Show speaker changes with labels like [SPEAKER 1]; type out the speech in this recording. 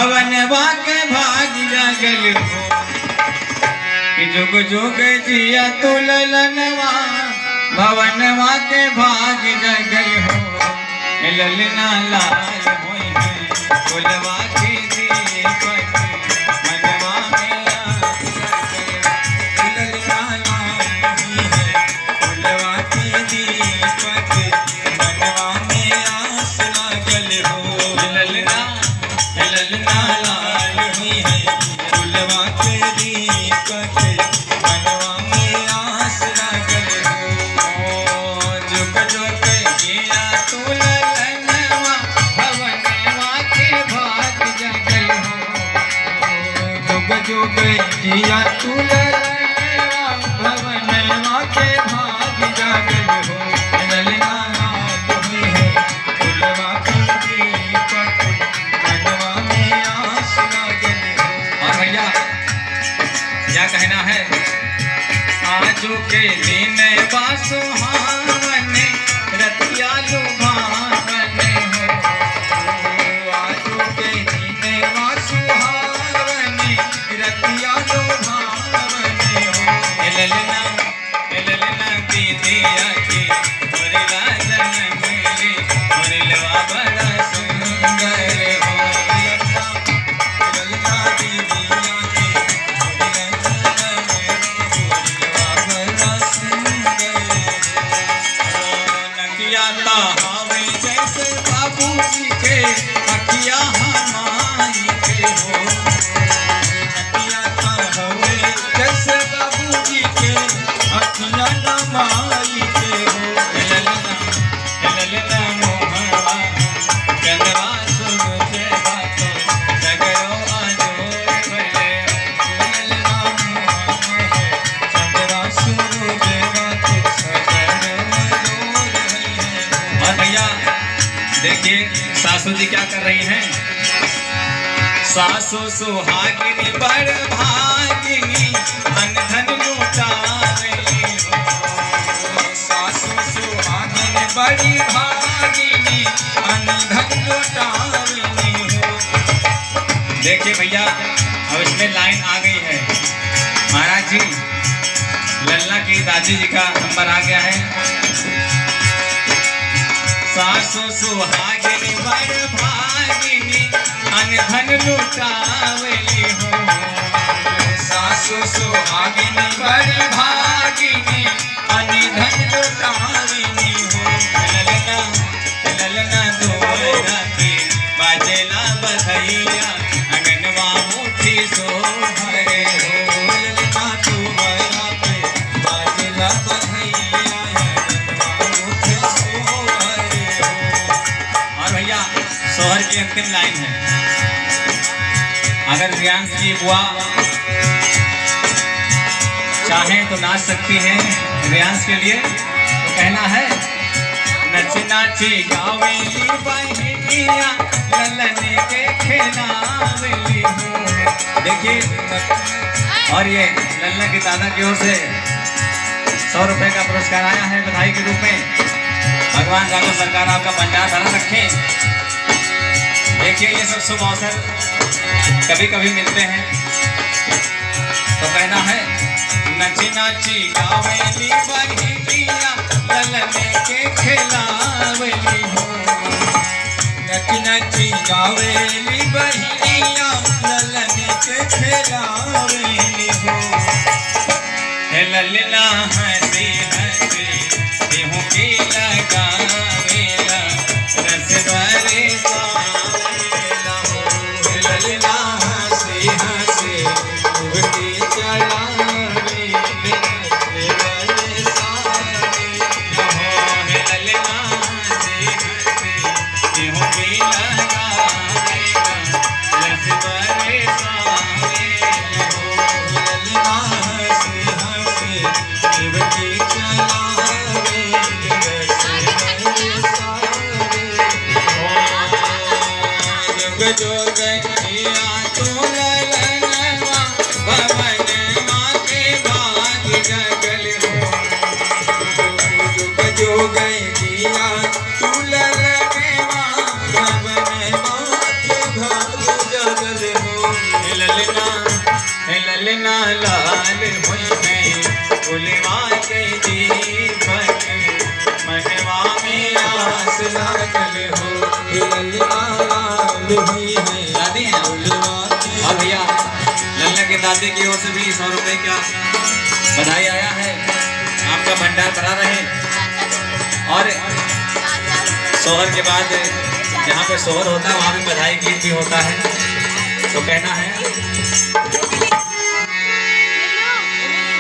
[SPEAKER 1] भवनवा के भाग जागल हो कि जुग जुग जिया तू ललनवा भवनवा के भाग जागल हो ललना लाल होई है फुलवा के दीपक मनवा में आस लागल ललना लाल होई है फुलवा के दीपक मनवा में आस लागल हो ललना लाल हुई है फुलवा के दीपक मनवा में आस लागल हो जुग जुग जिया तू ललनवा भवनवा के भाग जागल हो जुग जुग जिया तू ललनवा भवनवा के भाग जागल हो ललना लाल हुई है फुलवा के दीपक मनवा में आस लागल हो। और भैया क्या कहना है आजू के दिन सुहावन रतिया लुभावन हो आजू के दिन सुहावन रतिया लुभावन हो ललना दीदिया की मोरे लालन मेरे मोरे लवा बड़ा सुंदर हो ललना दीदिया की मोरे लालन मेरे मोरे लवा बड़ा सुंदर हो नकिया ता हवे जैसे बाबूजी के अखिया हमारी के हो नकिया ता हवे जैसे बाबूजी के अखिया हमारी के हो ललना मोहवा चंदवा सुरजे बातो जगरो आजो भले ललना मोहवा चंदवा सुरजे बातो सजरो आजो भले। और भैया देखिए सासू जी क्या कर रही हैं सासू सुहागिनी बड़ भागिनी धन धन लुटावेली हो सासू सुहागिनी बड़ी भागिनी धन लुटावेली हो। देखिए भैया अब इसमें लाइन आ गई है महाराज जी लल्ला की दादी जी का नंबर आ गया है सासू सुहागिनी बड़ भागिनी धन लुटावेली हो सासू सुहागिनी बड़ी भागिनी धन लुटावेली हो ललना दोरा के बाजेला बधैया अंगनवा मुठी सोहरे हो ललना दोरा के बाजेला बधैया अंगनवा मुठी सोहरे हो। और भैया सोहर की अंतिम लाइन है अगर रियांश की बुआ चाहे तो नाच सकती है रियांश के लिए तो कहना है नच नाची गावेली बहनिया ललन के खेलावेली हो। देखिए और ये लल्ला की दादा की ओर से 100 रुपए का पुरस्कार आया है बधाई के रूप में। भगवान जाको सरकार आपका भंडार भरा रखे। देखिए ये सब शुभ अवसर कभी कभी मिलते हैं तो कहना है नची नाची गावेली बहनिया ललन के खेलावेली हो नची नाची गावेली बहनिया ललन के खेलावेली हो ललना हंसी हंसी देहू की लगावेला रस द्वारे पावेला हो ललना हंसी हंसी उड़ती चलावे रस द्वारे सावे हो ललना हंसी हंसी देहू की लगावेला रस द्वारे सावे हो ललना हंसी हंसी उड़ती चलावे रस द्वारे सावे हो जुग जिया तू ललनवा भवनवा के भाग जागल हो जुग जुग जिया तू ललनवा भवनवा के भाग जागल ललना ललना लाल हुई है फुलवा के दीपक मनवा में आस लागल हो।
[SPEAKER 2] ललना लाल हुई है
[SPEAKER 1] दादी हैं और भैया लल्ला के दादी की ओर से भी 100 रुपए का बधाई आया है। आपका भंडार भरा रहे और सोहर के बाद जहाँ पे सोहर होता है वहाँ पे बधाई गीत भी होता है। तो कहना है